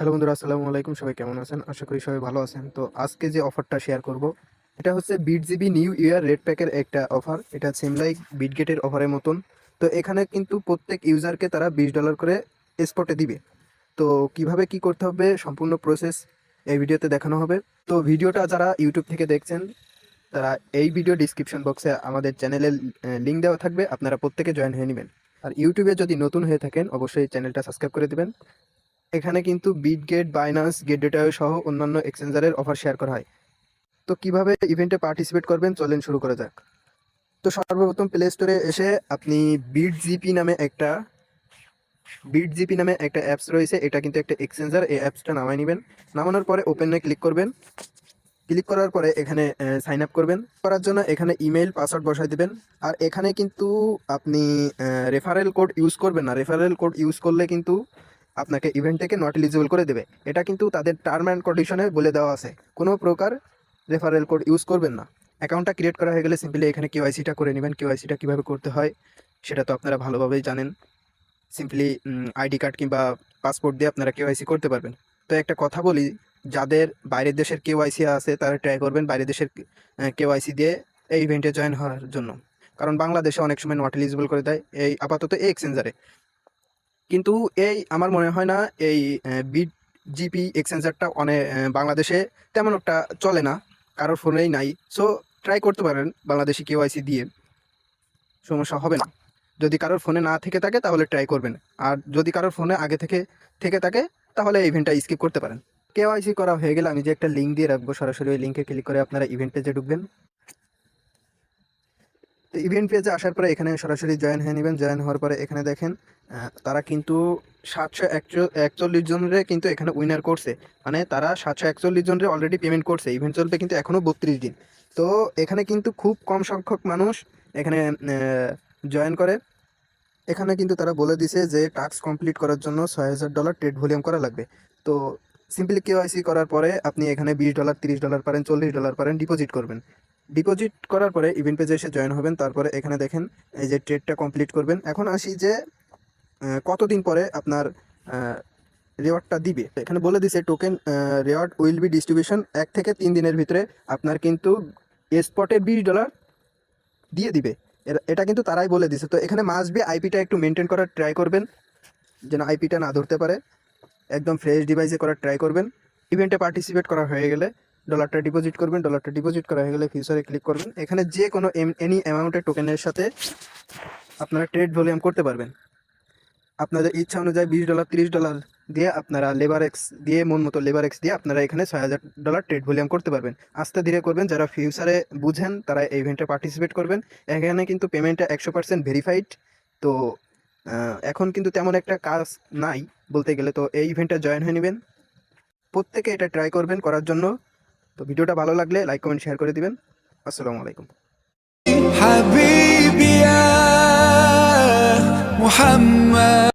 Hello বন্ধুরা, আসসালামু আলাইকুম। সবাই কেমন আছেন? আশা করি সবাই ভালো আছেন। তো আজকে যে অফারটা শেয়ার করব, এটা হচ্ছে বিটজিবি নিউ ইয়ার রেড প্যাকের একটা অফার। এটা সেম লাইক বিটগেটের অফারের মতন। তো এখানে কিন্তু প্রত্যেক ইউজারকে তারা $20 করে স্পটে দিবে। তো কিভাবে কি করতে হবে সম্পূর্ণ প্রসেস এই ভিডিওতে দেখানো হবে। তো ভিডিওটা যারা ইউটিউব থেকে দেখছেন তারা এই ভিডিও ডিসক্রিপশন বক্সে আমাদের চ্যানেলের লিঙ্ক দেওয়া থাকবে, আপনারা প্রত্যেকে জয়েন হয়ে নেবেন। আর ইউটিউবে যদি নতুন হয়ে থাকেন অবশ্যই চ্যানেলটা সাবস্ক্রাইব করে দেবেন। এখানে কিন্তু বিটগেট, বাইন্যান্স, গেটডেটা সহ অন্যান্য এক্সচেঞ্জারের অফার শেয়ার করা হয়। তো কিভাবে ইভেন্টে পার্টিসিপেট করবেন চলেন শুরু করা যাক। তো সর্বপ্রথম প্লে স্টোরে এসে আপনি বিটজিপি নামে একটা অ্যাপস রয়েছে। এটা কিন্তু একটা এক্সচেঞ্জার। এই অ্যাপসটা নামাই নেবেন। নামানোর পরে ওপেনে ক্লিক করবেন। ক্লিক করার পরে এখানে সাইন আপ করবেন। করার জন্য এখানে ইমেল পাসওয়ার্ড বসাই দিবেন। আর এখানে কিন্তু আপনি রেফারেল কোড ইউজ করবেন না। রেফারেল কোড ইউজ করলে কিন্তু আপনাকে ইভেন্ট থেকে নট এলিজিবল করে দেবে। এটা কিন্তু তাদের টার্ম অ্যান্ড কন্ডিশনে বলে দেওয়া আছে, কোনো প্রকার রেফারেল কোড ইউজ করবেন না। অ্যাকাউন্টটা ক্রিয়েট করা হয়ে গেলে সিম্পলি এখানে কেওয়াইসিটা করে নেবেন। কেওয়াইসিটা কীভাবে করতে হয় সেটা তো আপনারা ভালোভাবেই জানেন। সিম্পলি আইডি কার্ড কিংবা পাসপোর্ট দিয়ে আপনারা কেওয়াইসি করতে পারবেন। তো একটা কথা বলি, যাদের বাইরের দেশের কেওয়াইসি আছে তারা ট্রাই করবেন বাইরের দেশের কেওয়াইসি দিয়ে এই ইভেন্টে জয়েন হওয়ার জন্য। কারণ বাংলাদেশে অনেক সময় নট এলিজিবল করে দেয় এই আপাতত এই এক্সচেঞ্জারে। কিন্তু এই আমার মনে হয় না এই বিট জিপি এক্সচেঞ্জারটা অনেক বাংলাদেশে তেমন একটা চলে না, কারোর ফোনেই নাই। সো ট্রাই করতে পারেন বাংলাদেশি কেওয়াইসি দিয়ে, সমস্যা হবে না। যদি কারোর ফোনে না থেকে থাকে তাহলে ট্রাই করবেন। আর যদি কারোর ফোনে আগে থেকে থেকে থাকে তাহলে ইভেন্টটা স্কিপ করতে পারেন। কেওয়াইসি করা হয়ে গেলে আমি যে একটা লিঙ্ক দিয়ে রাখবো, সরাসরি ওই লিঙ্কে ক্লিক করে আপনারা ইভেন্ট পেজে ঢুকবেন। তো ইভেন্ট পেজে আসার পরে এখানে সরাসরি জয়েন হয়ে নেবেন। জয়েন হওয়ার পরে এখানে দেখেন তারা কিন্তু 741 জনের কিন্তু এখানে উইনার করছে। মানে তারা 741 জনের অলরেডি পেমেন্ট করছে। ইভেন্ট চলবে কিন্তু এখনও 32 দিন। তো এখানে কিন্তু খুব কম সংখ্যক মানুষ এখানে জয়েন করে। এখানে কিন্তু তারা বলে দিছে যে টাস্ক কমপ্লিট করার জন্য $6000 ট্রেড ভলিউম করা লাগবে। তো সিম্পলি কেওয়াইসি করার পরে আপনি এখানে $20, $30 পারেন, $40 পারেন ডিপোজিট করবেন। ডিপোজিট করার পরে ইভেন্ট পেজে এসে জয়েন হবেন। তারপরে এখানে দেখেন এই যে ট্রেডটা কমপ্লিট করবেন। এখন আসি যে কতদিন পরে আপনার রেওয়ার্ডটা দিবে। এখানে বলে দিছে token reward will be distribution 1 থেকে 3 দিনের ভিতরে আপনার কিন্তু স্পটে $20 দিয়ে দিবে। এটা কিন্তু তারাই বলে দিছে। তো এখানে মাস্ট বি আইপিটা একটু মেনটেন করার ট্রাই করবেন, যেন আইপিটা না ধরতে পারে। একদম ফ্রেশ ডিভাইসে করার ট্রাই করবেন। ইভেন্টে পার্টিসিপেট করা হয়ে গেলে ডলারটা ডিপোজিট করবেন। ডলারটা ডিপোজিট করা হয়ে গেলে ফিউচারে ক্লিক করবেন। এখানে যে কোনো এনি অ্যামাউন্টের টোকেনের সাথে আপনারা ট্রেড ভলিউম করতে পারবেন। আপনাদের ইচ্ছা অনুযায়ী $20, $30 দিয়ে আপনারা লেবারেক্স দিয়ে মন মতো লেবারেক্স দিয়ে আপনারা এখানে $6000 ট্রেড ভলিউম করতে পারবেন। আস্তে ধীরে করবেন। যারা ফিউচারে বুঝেন তারা এই ইভেন্টে পার্টিসিপেট করবেন। এখানে কিন্তু পেমেন্টটা 100% ভেরিফাইড। তো এখন কিন্তু তেমন একটা কাজ নাই বলতে গেলে। তো এই ইভেন্টে জয়েন হয়ে নেবেন। প্রত্যেকে এটা ট্রাই করবেন করার জন্য। তো ভিডিওটা ভালো লাগলে লাইক কমেন্ট শেয়ার করে দিবেন। আসসালামু আলাইকুম। حبيبي يا محمد